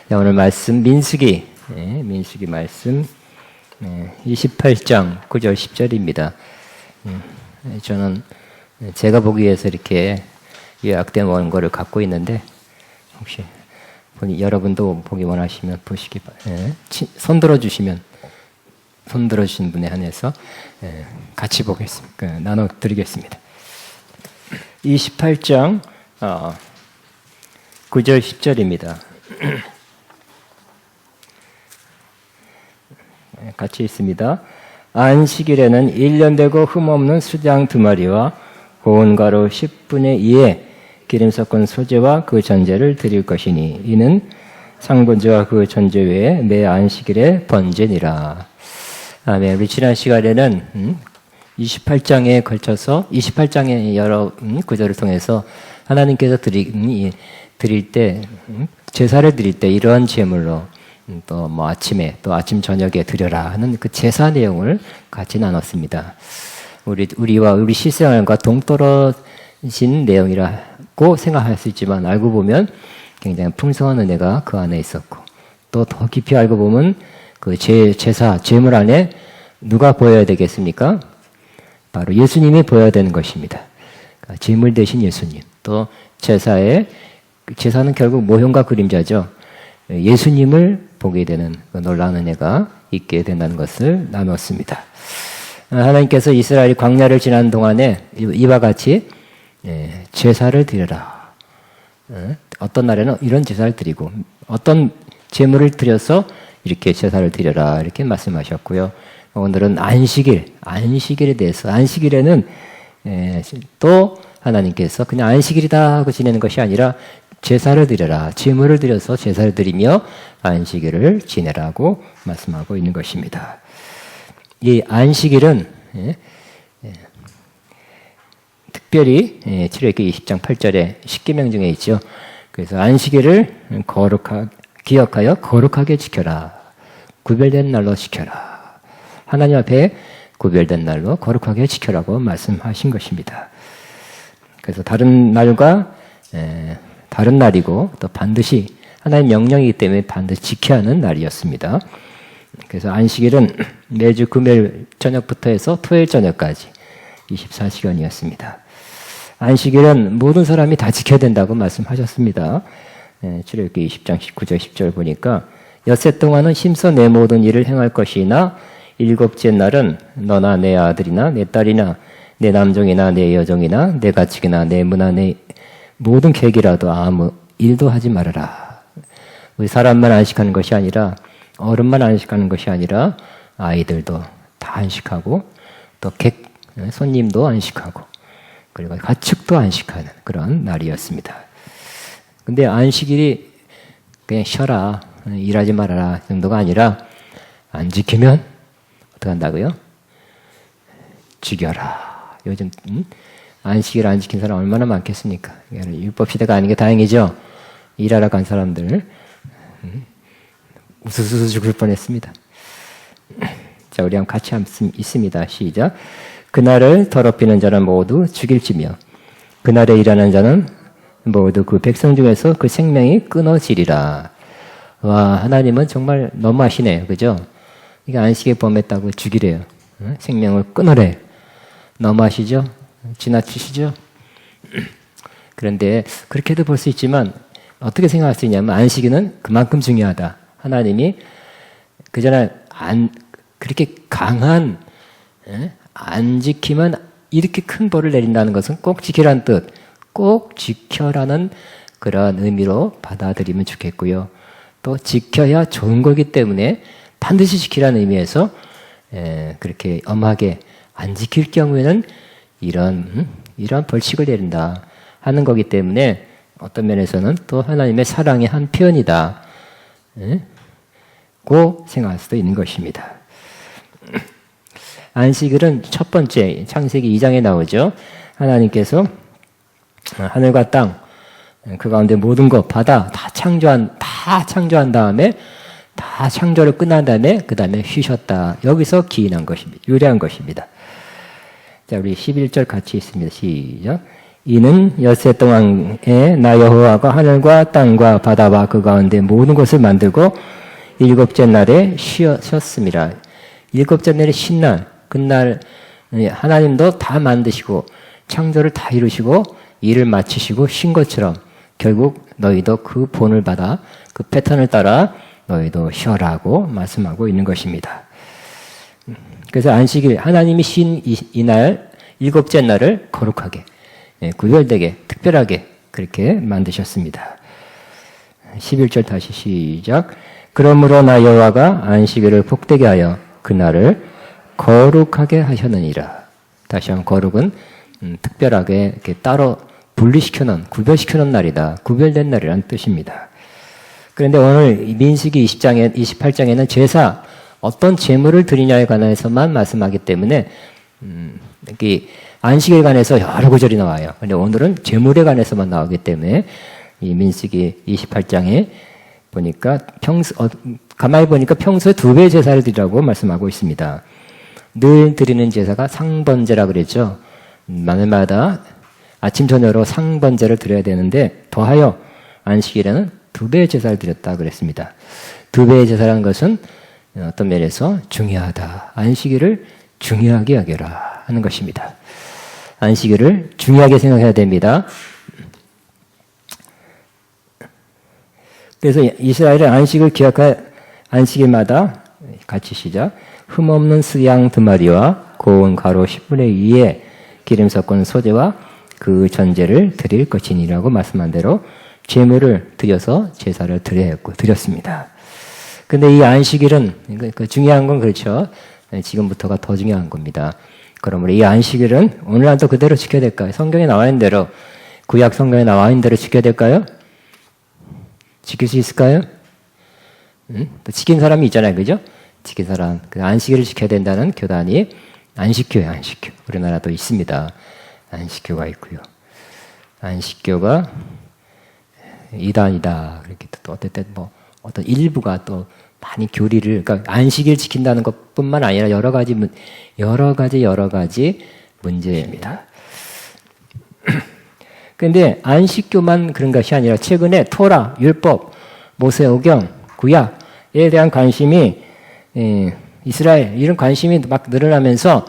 자, 오늘 말씀 민수기 말씀 28장 9절 10절입니다. 저는 제가 보기 위해서 이렇게 요약된 원고를 갖고 있는데 혹시 여러분도 보기 원하시면 보시기 손 들어주시면 손 들어주신 분에 한해서 같이 보겠습니다. 나눠드리겠습니다. 28장 9절 10절입니다. 같이 있습니다. 안식일에는 1년 되고 흠없는 수장 2마리와 고운 가루 10분의 2의 기름 섞은 소재와 그 전제를 드릴 것이니 이는 상번제와 그 전제 외에 매 안식일에 번제니라. 아멘. 우리 지난 시간에는 28장에 걸쳐서 28장의 여러 구절을 통해서 하나님께서 드릴 때 제사를 드릴 때 이러한 제물로 또 뭐 아침에 또 아침 저녁에 드려라 하는 그 제사 내용을 같이 나눴습니다. 우리와 우리 실생활과 동떨어진 내용이라고 생각할 수 있지만 알고 보면 굉장히 풍성한 은혜가 그 안에 있었고 또 더 깊이 알고 보면 그 제사 제물 안에 누가 보여야 되겠습니까? 바로 예수님이 보여야 되는 것입니다. 그러니까 제물 대신 예수님. 또 제사는 결국 모형과 그림자죠. 예수님을 보게 되는 그 놀라운 은혜가 있게 된다는 것을 나눴습니다. 하나님께서 이스라엘이 광야를 지난 동안에 이와 같이 제사를 드려라. 어떤 날에는 이런 제사를 드리고 어떤 제물을 드려서 이렇게 제사를 드려라 이렇게 말씀하셨고요. 오늘은 안식일에 대해서 안식일에는 또 하나님께서 그냥 안식일이다 하고 지내는 것이 아니라 제사를 드려라. 제물을 드려서 제사를 드리며 안식일을 지내라고 말씀하고 있는 것입니다. 이 안식일은 특별히 출애굽기 20장 8절에 십계명 중에 있죠. 그래서 안식일을 기억하여 거룩하게 지켜라. 구별된 날로 지켜라. 하나님 앞에 구별된 날로 거룩하게 지켜라고 말씀하신 것입니다. 그래서 다른 날이고 또 반드시 하나님의 명령이기 때문에 반드시 지켜야 하는 날이었습니다. 그래서 안식일은 매주 금요일 저녁부터 해서 토요일 저녁까지 24시간이었습니다. 안식일은 모든 사람이 다 지켜야 된다고 말씀하셨습니다. 출애굽기 20장 19절 10절 보니까 엿새 동안은 힘써 내 모든 일을 행할 것이나 일곱째 날은 너나 내 아들이나 내 딸이나 내 남종이나 내 여종이나 내 가축이나 내 문화 내 모든 계획이라도 아무 일도 하지 말아라. 우리 사람만 안식하는 것이 아니라 어른만 안식하는 것이 아니라 아이들도 다 안식하고 또 손님도 안식하고 그리고 가축도 안식하는 그런 날이었습니다. 근데 안식일이 그냥 쉬어라, 일하지 말아라 정도가 아니라 안 지키면 어떻게 한다고요? 죽여라. 요즘 안식일 안 지킨 사람 얼마나 많겠습니까? 율법 시대가 아닌 게 다행이죠. 일하러 간 사람들 우수수 죽을 뻔했습니다. 자, 우리 한번 같이 있습니다. 시작. 그날을 더럽히는 자는 모두 죽일지며 그날에 일하는 자는 모두 그 백성 중에서 그 생명이 끊어지리라. 와, 하나님은 정말 너무하시네요. 그죠? 이게 안식에 범했다고 죽이래요. 생명을 끊으래. 너무하시죠? 지나치시죠? 그런데 그렇게도 볼 수 있지만 어떻게 생각할 수 있냐면 안식일은 그만큼 중요하다. 하나님이 그전에 그렇게 강한 안 지키면 이렇게 큰 벌을 내린다는 것은 꼭 지키라는 뜻, 꼭 지켜라는 그런 의미로 받아들이면 좋겠고요. 또 지켜야 좋은 거기 때문에 반드시 지키라는 의미에서 그렇게 엄하게 안 지킬 경우에는 이런 벌칙을 내린다 하는 거기 때문에 어떤 면에서는 또 하나님의 사랑의 한 표현이다 고 생각할 수도 있는 것입니다. 안식일은 첫 번째 창세기 2장에 나오죠. 하나님께서 하늘과 땅, 그 가운데 모든 것, 바다 다 창조한 다음에 다 창조를 끝난 다음에 그 다음에 쉬셨다. 여기서 기인한 것입니다. 유래한 것입니다. 자, 우리 11절 같이 있습니다. 시작. 이는 엿새 동안에 나 여호와가 하늘과 땅과 바다와 그 가운데 모든 것을 만들고 일곱째 날에 쉬었습니다. 일곱째 날에 쉰 날, 그날 하나님도 다 만드시고 창조를 다 이루시고 일을 마치시고 쉰 것처럼 결국 너희도 그 본을 받아 그 패턴을 따라 너희도 쉬어라고 말씀하고 있는 것입니다. 그래서 안식일, 하나님이 쉰 이날, 일곱째 날을 거룩하게, 구별되게, 특별하게 그렇게 만드셨습니다. 11절 다시 시작. 그러므로 나 여호와가 안식일을 복되게 하여 그날을 거룩하게 하셨느니라. 다시 한번 거룩은 특별하게 이렇게 따로 분리시켜놓은, 구별시켜놓은 날이다. 구별된 날이라는 뜻입니다. 그런데 오늘 민수기 28장에는 제사, 어떤 제물을 드리냐에 관해서만 말씀하기 때문에 안식일에 관해서 여러 구절이 나와요. 그런데 오늘은 제물에 관해서만 나오기 때문에 이 민수기 28장에 보니까 가만히 보니까 평소에 2배의 제사를 드리라고 말씀하고 있습니다. 늘 드리는 제사가 상번제라 그랬죠. 날마다 아침 저녁으로 상번제를 드려야 되는데 더하여 안식일에는 2배의 제사를 드렸다 그랬습니다. 2배의 제사라는 것은 어떤 면에서 중요하다. 안식일을 중요하게 여겨라 하는 것입니다. 안식일을 중요하게 생각해야 됩니다. 그래서 이스라엘은 안식을 기억할 안식일마다 같이 시작. 흠없는 수양 2마리와 고운 가루 10분의 2의 기름 섞은 소재와 그 전제를 드릴 것이니라고 말씀한 대로 제물을 드려서 제사를 드렸습니다. 근데 이 안식일은 중요한 건 그렇죠. 지금부터가 더 중요한 겁니다. 그러므로 이 안식일은 오늘날도 그대로 지켜야 될까요? 성경에 나와 있는 대로, 구약 성경에 나와 있는 대로 지켜야 될까요? 지킬 수 있을까요? 또 지킨 사람이 있잖아요. 그죠? 지킨 사람. 그 안식일을 지켜야 된다는 교단이 안식교예요. 안식교. 우리나라도 있습니다. 안식교가 있고요. 안식교가 이단이다. 그렇게 또 어쨌든 뭐 어떤 일부가 또 많이 교리를, 그러니까 안식일 지킨다는 것뿐만 아니라 여러 가지 문제입니다. 그런데 안식교만 그런 것이 아니라 최근에 토라, 율법, 모세오경, 구약에 대한 관심이 이스라엘 이런 관심이 막 늘어나면서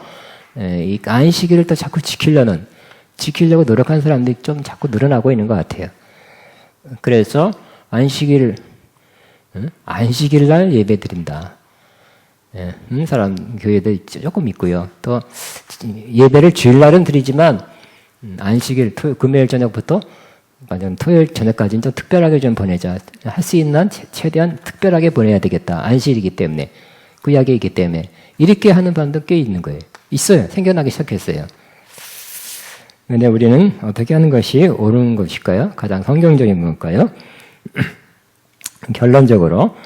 이 안식일을 또 자꾸 지키려고 노력하는 사람들이 좀 자꾸 늘어나고 있는 것 같아요. 그래서 안식일 날 예배 드린다. 사람 교회들 조금 있고요. 또 예배를 주일날은 드리지만 안식일 금요일 저녁부터 토요일 저녁까지는 좀 특별하게 좀 보내자. 할 수 있는 최대한 특별하게 보내야 되겠다. 안식일이기 때문에, 구약이기 때문에 이렇게 하는 사람도 꽤 있는 거예요. 있어요. 생겨나기 시작했어요. 그런데 우리는 어떻게 하는 것이 옳은 것일까요? 가장 성경적인 걸까요? 결론적으로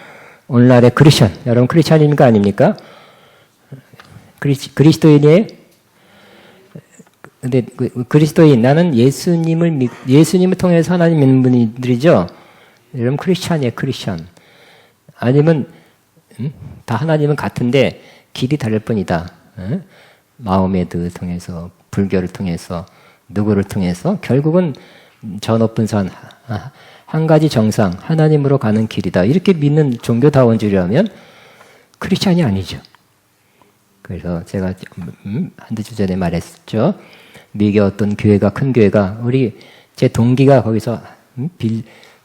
오늘날의 크리스천, 여러분 크리스천입니까 아닙니까? 그리스도인이에요? 근데 그리스도인, 나는 예수님을 통해서 하나님 믿는 분들이죠. 여러분 크리스천이에요, 크리스천. 아니면 다 하나님은 같은데 길이 다를 뿐이다. 마호메드 통해서, 불교를 통해서, 누구를 통해서 결국은 저 높은 산, 한 가지 정상, 하나님으로 가는 길이다. 이렇게 믿는 종교다원주의라면 크리스찬이 아니죠. 그래서 제가 한두 주 전에 말했죠. 미국의 어떤 교회가, 큰 교회가, 제 동기가 거기서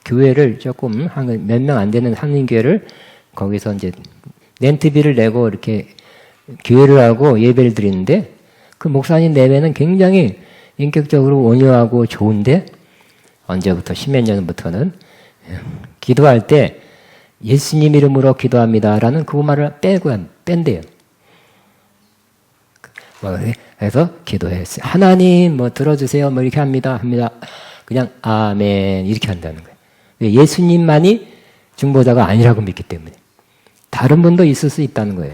교회를 조금 몇 명 안 되는 한인교회를 거기서 이제 렌트비를 내고 이렇게 교회를 하고 예배를 드리는데 그 목사님 내외는 굉장히 인격적으로 온유하고 좋은데 언제부터 10몇 년부터는 기도할 때 예수님 이름으로 기도합니다라는 그 말을 뺀대요. 그래서 기도했어요. 하나님 들어주세요 이렇게 합니다. 그냥 아멘 이렇게 한다는 거예요. 예수님만이 중보자가 아니라고 믿기 때문에 다른 분도 있을 수 있다는 거예요.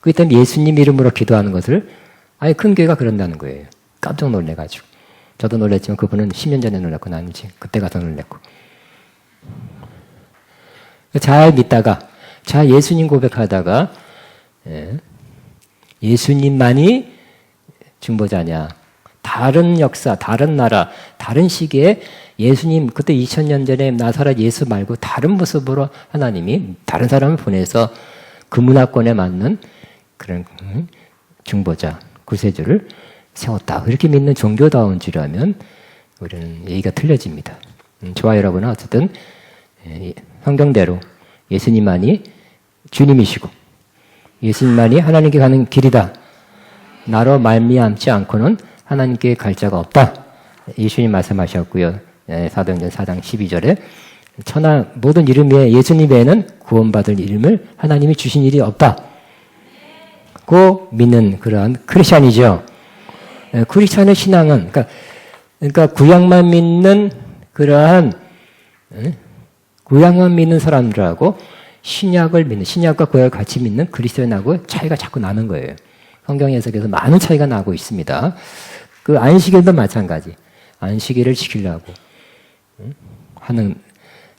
그렇기 때문에 예수님 이름으로 기도하는 것을 아예 큰 교회가 그런다는 거예요. 깜짝 놀래가지고. 저도 놀랬지만 그분은 10년 전에 놀랐고 나는 지금 그때 가서 놀랬고. 잘 믿다가 잘 예수님 고백하다가 예수님만이 중보자냐. 다른 역사, 다른 나라, 다른 시기에 예수님 그때 2000년 전에 나사렛 예수 말고 다른 모습으로 하나님이 다른 사람을 보내서 그 문화권에 맞는 그런 중보자, 구세주를 세웠다. 이렇게 믿는 종교다운지라면 우리는 얘기가 틀려집니다. 저와 여러분은 어쨌든 성경대로 예수님만이 주님이시고 예수님만이 하나님께 가는 길이다. 나로 말미암지 않고는 하나님께 갈 자가 없다. 예수님 말씀하셨고요. 사도행전 4장 12절에 천하 모든 이름 외에 예수님 외에는 구원받을 이름을 하나님이 주신 일이 없다. 고 믿는 그러한 크리스찬이죠. 크리스찬의 신앙은 그러니까 구약만 믿는 그러한 구약만 믿는 사람들하고 신약을 믿는 신약과 구약을 같이 믿는 그리스도인하고 차이가 자꾸 나는 거예요. 성경 해석에서 많은 차이가 나고 있습니다. 그 안식일도 마찬가지. 안식일을 지키려고 하는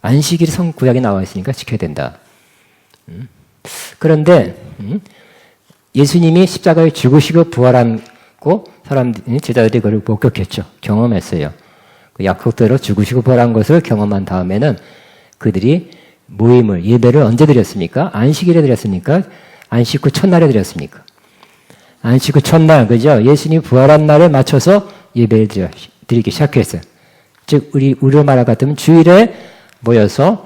안식일이 구약에 나와 있으니까 지켜야 된다. 그런데 예수님이 십자가에 죽으시고 부활한고 제자들이 그걸 목격했죠. 경험했어요. 그 약속대로 죽으시고 부활한 것을 경험한 다음에는 그들이 모임을 예배를 언제 드렸습니까? 안식일에 드렸습니까? 안식 후 첫날에 드렸습니까? 안식 후 첫날, 그죠? 예수님이 부활한 날에 맞춰서 예배를 드리기 시작했어요. 즉 우리로 말하 같으면 주일에 모여서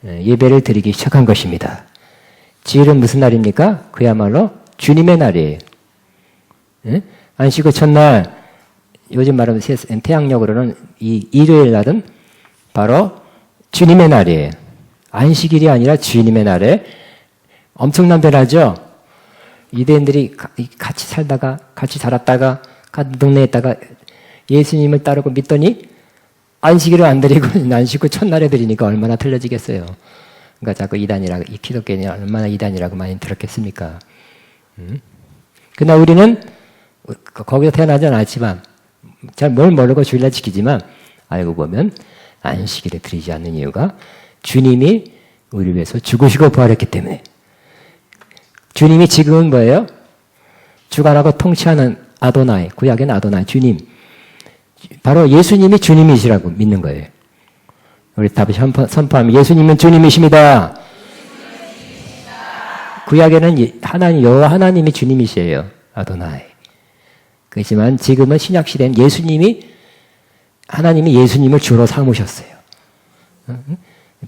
예배를 드리기 시작한 것입니다. 주일은 무슨 날입니까? 그야말로 주님의 날이에요. 안식 후 첫날, 요즘 말하면 태양력으로는 이 일요일 날은 바로 주님의 날이에요. 안식일이 아니라 주님의 날에 엄청난 변화죠. 유대인들이 같이 살다가 같이 자랐다가 같은 동네에 있다가 예수님을 따르고 믿더니 안식일을 안 드리고 안식 후 첫날에 드리니까 얼마나 틀려지겠어요. 그러니까 자꾸 이단이라고, 이 기독교인이 얼마나 이단이라고 많이 들었겠습니까? 그러나 우리는 거기서 태어나지 않았지만 잘 뭘 모르고 주일날 지키지만 알고 보면 안식일에 드리지 않는 이유가 주님이 우리 위해서 죽으시고 부활했기 때문에. 주님이 지금은 뭐예요? 주관하고 통치하는 아도나이, 구약에는 아도나이, 주님. 바로 예수님이 주님이시라고 믿는 거예요. 우리 다시 선포하면 예수님은 주님이십니다. 구약에는 하나님, 여호와 하나님이 주님이시에요. 아도나이. 그렇지만 지금은 신약 시대는 하나님이 예수님을 주로 삼으셨어요.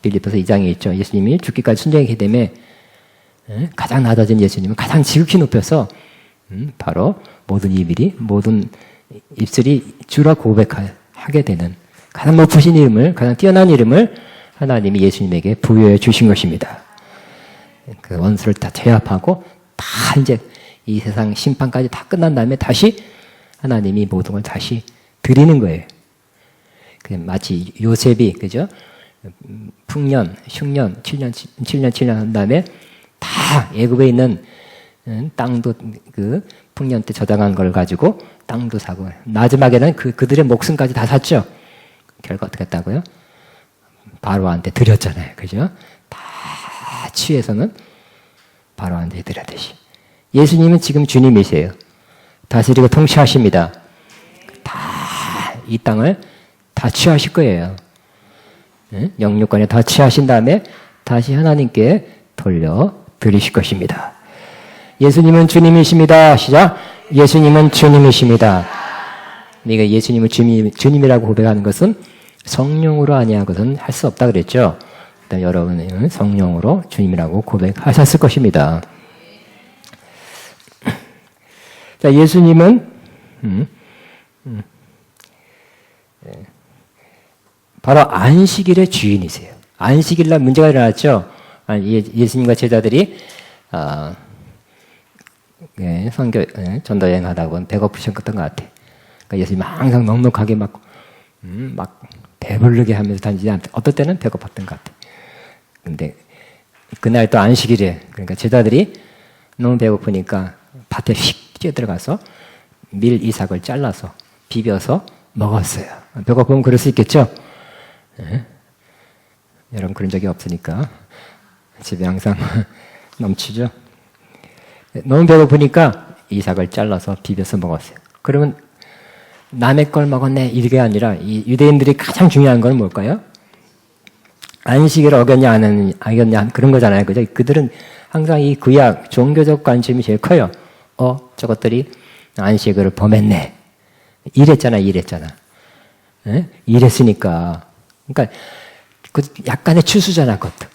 빌립보서 2장에 있죠. 예수님이 죽기까지 순종했기 때문에 가장 낮아진 예수님은 가장 지극히 높여서 바로 모든 모든 입술이 주라 고백하게 되는 가장 높으신 이름을, 가장 뛰어난 이름을 하나님이 예수님에게 부여해 주신 것입니다. 그 원수를 다 제압하고 다 이제 이 세상 심판까지 다 끝난 다음에 다시 하나님이 모든 걸 다시 드리는 거예요. 마치 요셉이, 그죠? 풍년, 흉년, 7년 한 다음에 다 애굽에 있는 땅도 그 풍년 때 저장한 걸 가지고 땅도 사고 마지막에는 그들의 목숨까지 다 샀죠. 결과 어떻게 했다고요? 바로한테 드렸잖아요. 그죠? 다 취해서는 바로한테 드렸듯이. 예수님은 지금 주님이세요. 다스리고 통치하십니다. 다 이 땅을 다 취하실 거예요. 영육권에 다 취하신 다음에 다시 하나님께 돌려드리실 것입니다. 예수님은 주님이십니다. 시작. 예수님은 주님이십니다. 네가 예수님을 주님이라고 고백하는 것은 성령으로 아니하고는 할 수 없다 그랬죠. 일단 여러분은 성령으로 주님이라고 고백하셨을 것입니다. 자, 예수님은 바로 안식일의 주인이세요. 안식일날 문제가 일어났죠. 예수님과 제자들이 전도 여행하다 보면 배고프셨던 것 같아. 그러니까 예수님이 항상 넉넉하게 막 배부르게 하면서 다니지 어떨 때는 배고팠던 것 같아. 근데 그날 또 안식일에, 그러니까 제자들이 너무 배고프니까 밭에 휙 뛰어들어가서 밀 이삭을 잘라서 비벼서 먹었어요. 배고프면 그럴 수 있겠죠? 여러분 그런 적이 없으니까 집에 항상 넘치죠? 너무 배고프니까 이삭을 잘라서 비벼서 먹었어요. 그러면 남의 걸 먹었네 이게 아니라 이 유대인들이 가장 중요한 건 뭘까요? 안식일을 어겼냐 안 어겼냐 그런 거잖아요. 그죠? 그들은 항상 이 구약 종교적 관심이 제일 커요. 저것들이 안식일을 범했네. 이랬잖아. 예? 이랬으니까. 그러니까 그 약간의 추수잖아, 그것도.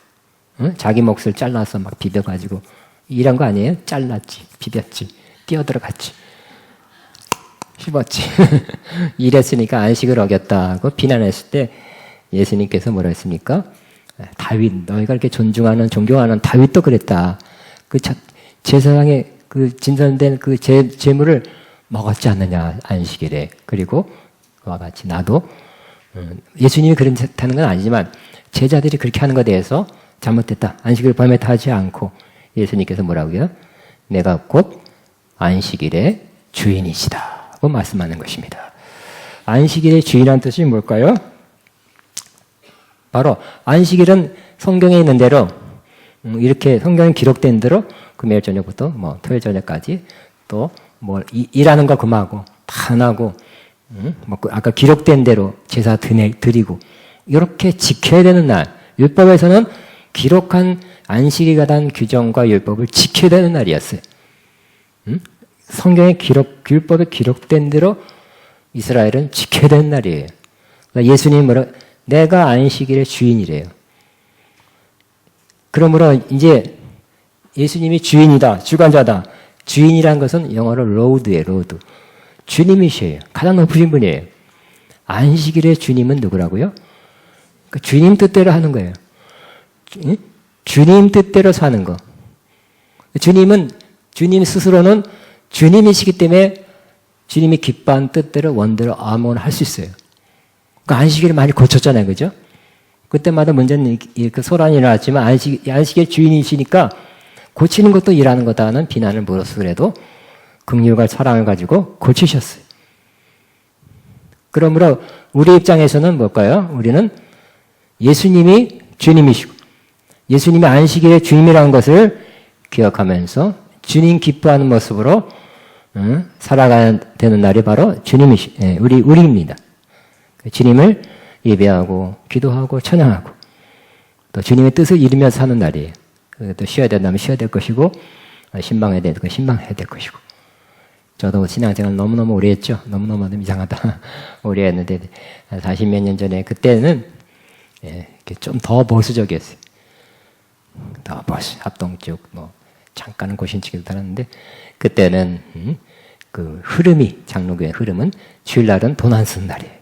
응? 자기 몫을 잘라서 막 비벼가지고 이런 거 아니에요? 잘랐지, 비볐지, 뛰어들어갔지, 씹었지. 이랬으니까 안식을 어겼다고 비난했을 때 예수님께서 뭐라 했습니까? 다윗, 너희가 이렇게 존중하는, 존경하는 다윗도 그랬다. 그 제사장의 그 진선된 그 제물을 먹었지 않느냐, 안식일에. 그리고 그와 같이 나도 예수님이 그렇다는 건 아니지만 제자들이 그렇게 하는 것에 대해서 잘못됐다. 안식일 범했다 하지 않고 예수님께서 뭐라고요? 내가 곧 안식일의 주인이시다고 말씀하는 것입니다. 안식일의 주인이라는 뜻이 뭘까요? 바로 안식일은 성경에 있는 대로 이렇게 성경에 기록된 대로 금요일 저녁부터 뭐 토요일 저녁까지 또 뭐 일하는 거 금하고 다 안 하고 뭐 아까 기록된 대로 제사 드리고 이렇게 지켜야 되는 날. 율법에서는 기록한 안식일에 관한 규정과 율법을 지켜야 되는 날이었어요. 성경에 율법에 기록된 대로 이스라엘은 지켜야 되는 날이에요. 그러니까 예수님이 뭐라 내가 안식일의 주인이래요. 그러므로 이제 예수님이 주인이다, 주관자다. 주인이란 것은 영어로 로드예요, 로드. 주님이셔요. 가장 높으신 분이에요. 안식일의 주님은 누구라고요? 그러니까 주님 뜻대로 하는 거예요. 주님 뜻대로 사는 거. 주님 스스로는 주님이시기 때문에 주님이 기뻐한 뜻대로 원대로 아무거나 할 수 있어요. 그러니까 안식일을 많이 고쳤잖아요. 그죠? 그때마다 문제는 소란이 일어났지만 안식의 주인이시니까 고치는 것도 일하는 거다는 비난을 물어서 그래도 긍휼과 사랑을 가지고 고치셨어요. 그러므로 우리 입장에서는 뭘까요? 우리는 예수님이 주님이시고 예수님이 안식일의 주님이라는 것을 기억하면서 주님 기뻐하는 모습으로 살아가야 되는 날이 바로 우리입니다. 주님을 예배하고 기도하고 찬양하고 또 주님의 뜻을 이루며 사는 날이에요. 또 쉬어야 된다면 쉬어야 될 것이고 신방해야 될 거 신방해야 될 것이고 저도 신앙생활 너무너무 오래 했죠. 너무너무 이상하다. 오래 했는데 40몇 년 전에 그때는 좀 더 보수적이었어요. 더 보수, 합동 쪽 잠깐은 고신치기도 다녔는데 그때는 그 흐름이 장로교의 흐름은 주일날은 돈 안 쓰는 날이에요.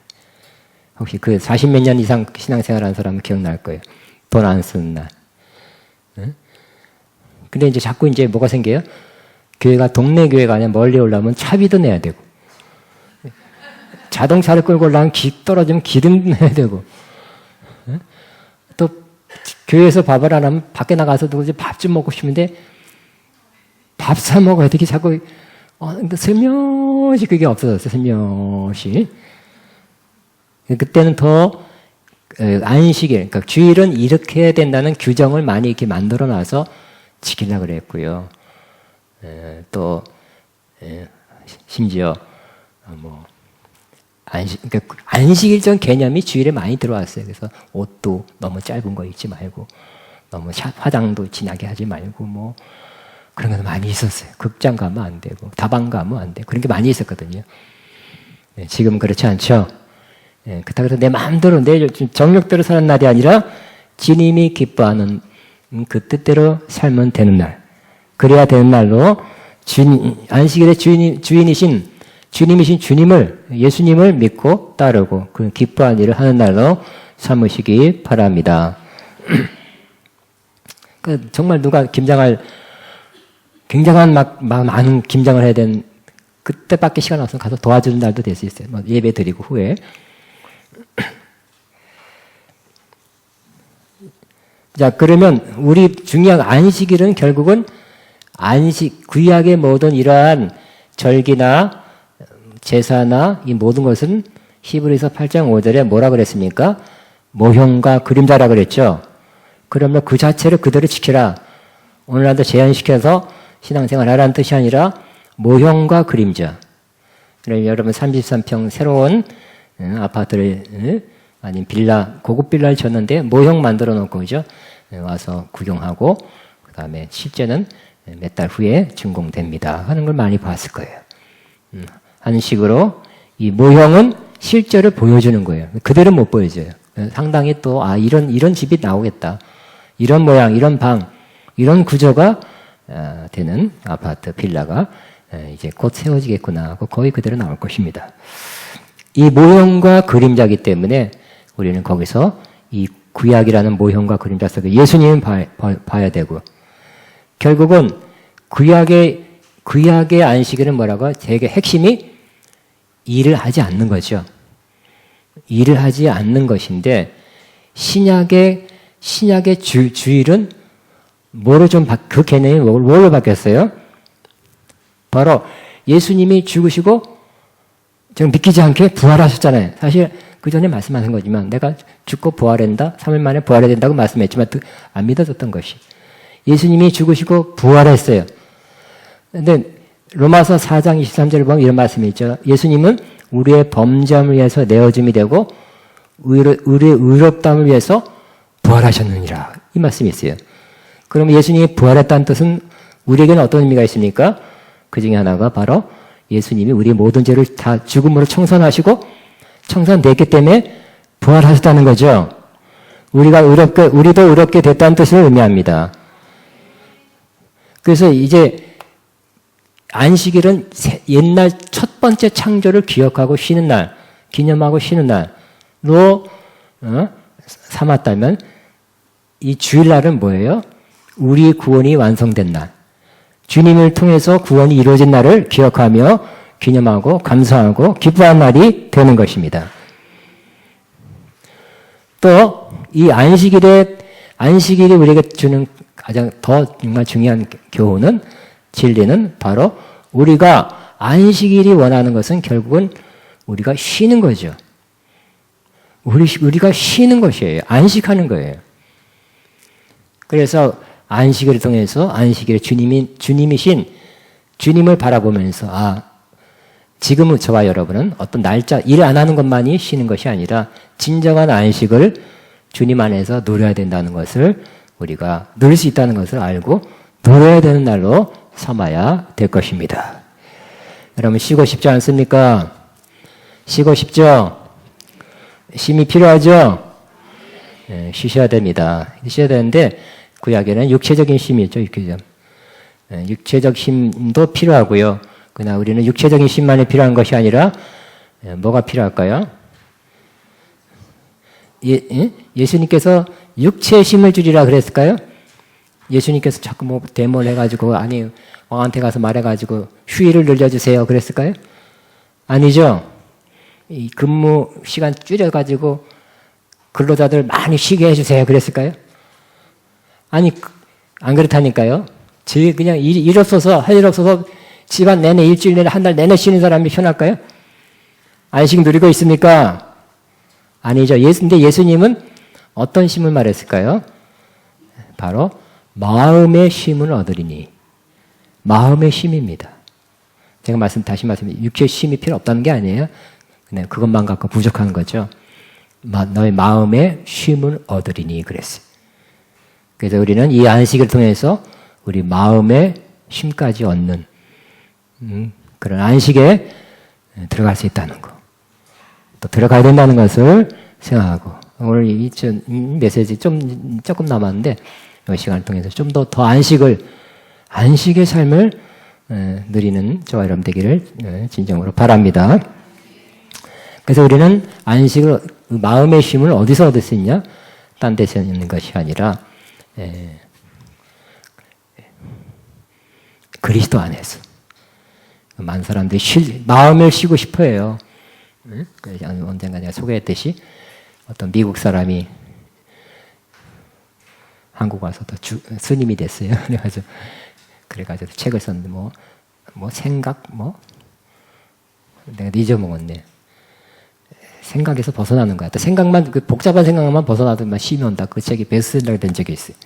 혹시 그 40몇 년 이상 신앙생활한 사람은 기억날 거예요. 돈 안 쓰는 날. 근데 이제 자꾸 이제 뭐가 생겨요? 교회가 동네 교회가 아니라 멀리 올라오면 차비도 내야 되고 자동차를 끌고 올라오면 떨어지면 기름 내야 되고 또 교회에서 밥을 안 하면 밖에 나가서 누구지 밥 좀 먹고 싶은데 밥 사 먹어야 되게 자꾸 근데 슬며시 그게 없어졌어요. 슬며시. 그때는 더 안식일, 그러니까 주일은 이렇게 해야 된다는 규정을 많이 이렇게 만들어 놔서 지키려고 그랬고요. 또 심지어 그러니까 안식일적 개념이 주일에 많이 들어왔어요. 그래서 옷도 너무 짧은 거 입지 말고 너무 화장도 진하게 하지 말고 그런 것도 많이 있었어요. 극장 가면 안 되고 다방 가면 안 되고 그런 게 많이 있었거든요. 지금 그렇지 않죠. 그렇다고 해서 내 마음대로 내 정욕대로 사는 날이 아니라 주님이 기뻐하는 그 뜻대로 살면 되는 날. 그래야 되는 날로 안식일의 주인이신 주님을 예수님을 믿고 따르고 그 기뻐한 일을 하는 날로 삼으시기 바랍니다. 정말 누가 굉장한 많은 김장을 해야 되는 그때밖에 시간 없으면 가서 도와주는 날도 될 수 있어요. 예배 드리고 후에. 자, 그러면 우리 중요한 안식일은 결국은 구약의 모든 이러한 절기나 제사나 이 모든 것은 히브리서 8장 5절에 뭐라 그랬습니까? 모형과 그림자라 그랬죠. 그러면 그 자체를 그대로 지키라. 오늘날도 제한시켜서 신앙생활 하라는 뜻이 아니라 모형과 그림자. 여러분 33평 새로운 아파트를 아닌 빌라, 고급 빌라를 졌는데 모형 만들어 놓고 그죠? 와서 구경하고 그 다음에 실제는 몇 달 후에 준공됩니다 하는 걸 많이 봤을 거예요. 하는 식으로 이 모형은 실제로 보여주는 거예요. 그대로 못 보여줘요. 상당히 또 이런 집이 나오겠다. 이런 모양, 이런 방, 이런 구조가 되는 아파트, 빌라가 이제 곧 세워지겠구나 하고 거의 그대로 나올 것입니다. 이 모형과 그림자이기 때문에 우리는 거기서 이 구약이라는 모형과 그림자 속에 예수님을 봐야 되고, 결국은 구약의 안식일은 뭐라고? 되게 핵심이 일을 하지 않는 거죠. 일을 하지 않는 것인데, 신약의 주일은 그 개념이 뭘로 바뀌었어요? 바로 예수님이 죽으시고 좀 믿기지 않게 부활하셨잖아요. 사실 그 전에 말씀하신 거지만 내가 죽고 부활한다, 3일 만에 부활해야 된다고 말씀했지만 안 믿어졌던 것이, 예수님이 죽으시고 부활했어요. 근데 로마서 4장 23절을 보면 이런 말씀이 있죠. 예수님은 우리의 범죄함을 위해서 내어짐이 되고 우리의 의롭다함을 위해서 부활하셨느니라, 이 말씀이 있어요. 그럼 예수님이 부활했다는 뜻은 우리에게는 어떤 의미가 있습니까? 그 중에 하나가 바로 예수님이 우리의 모든 죄를 다 죽음으로 청산하시고 청산됐기 때문에 부활하셨다는 거죠. 우리도 의롭게 됐다는 뜻을 의미합니다. 그래서 이제 안식일은 옛날 첫 번째 창조를 기억하고 쉬는 날, 기념하고 쉬는 날로 삼았다면, 이 주일날은 뭐예요? 우리 구원이 완성된 날, 주님을 통해서 구원이 이루어진 날을 기억하며 기념하고 감사하고 기뻐하는 날이 되는 것입니다. 또 이 안식일이 우리에게 주는 가장 더 정말 중요한 교훈은, 진리는 바로 우리가 안식일이 원하는 것은 결국은 우리가 쉬는 거죠. 우리가 쉬는 것이에요. 안식하는 거예요. 그래서 안식일을 통해서 안식일에 주님이신 주님을 바라보면서, 지금은 저와 여러분은 어떤 날짜, 일 안 하는 것만이 쉬는 것이 아니라 진정한 안식을 주님 안에서 누려야 된다는 것을, 우리가 누릴 수 있다는 것을 알고 누려야 되는 날로 삼아야 될 것입니다. 여러분, 쉬고 싶지 않습니까? 쉬고 싶죠? 쉼이 필요하죠? 네, 쉬셔야 됩니다. 쉬셔야 되는데, 구약에는 육체적인 쉼이 있죠. 육체적 힘도 필요하고요. 그러나 우리는 육체적인 쉼만이 필요한 것이 아니라 뭐가 필요할까요? 예수님께서 육체의 쉼을 주리라 그랬을까요? 예수님께서 자꾸 데모를 해가지고, 왕한테 가서 말해가지고 휴일을 늘려주세요 그랬을까요? 아니죠. 이 근무 시간 줄여가지고 근로자들 많이 쉬게 해주세요 그랬을까요? 안 그렇다니까요. 그냥 일 없어서, 할 일 없어서 집안 내내, 일주일 내내, 한 달 내내 쉬는 사람이 편할까요? 안식 누리고 있습니까? 아니죠. 근데 예수님은 어떤 쉼을 말했을까요? 바로 마음의 쉼을 얻으리니. 마음의 쉼입니다. 제가 다시 말씀드리면 육체의 쉼이 필요 없다는 게 아니에요. 그냥 그것만 갖고 부족한 거죠. 너의 마음의 쉼을 얻으리니 그랬어요. 그래서 우리는 이 안식을 통해서 우리 마음의 쉼까지 얻는 그런 안식에 들어갈 수 있다는 거, 또 들어가야 된다는 것을 생각하고, 오늘 이 메시지 조금 남았는데 이 시간을 통해서 좀 더 안식의 삶을 누리는 저와 여러분 되기를 진정으로 바랍니다. 그래서 우리는 안식을, 마음의 쉼을 어디서 얻을 수 있냐? 딴 데서 있는 것이 아니라 그리스도 안에서. 많은 사람들이 마음을 쉬고 싶어 해요. 언젠가 내가 소개했듯이 어떤 미국 사람이 한국 와서 또 스님이 됐어요. 그래가지고 책을 썼는데 생각 내가 잊어먹었네. 생각에서 벗어나는 거야. 또 생각만, 복잡한 생각만 벗어나도 막 쉼이 온다. 그 책이 베스트셀러가 된 적이 있어요.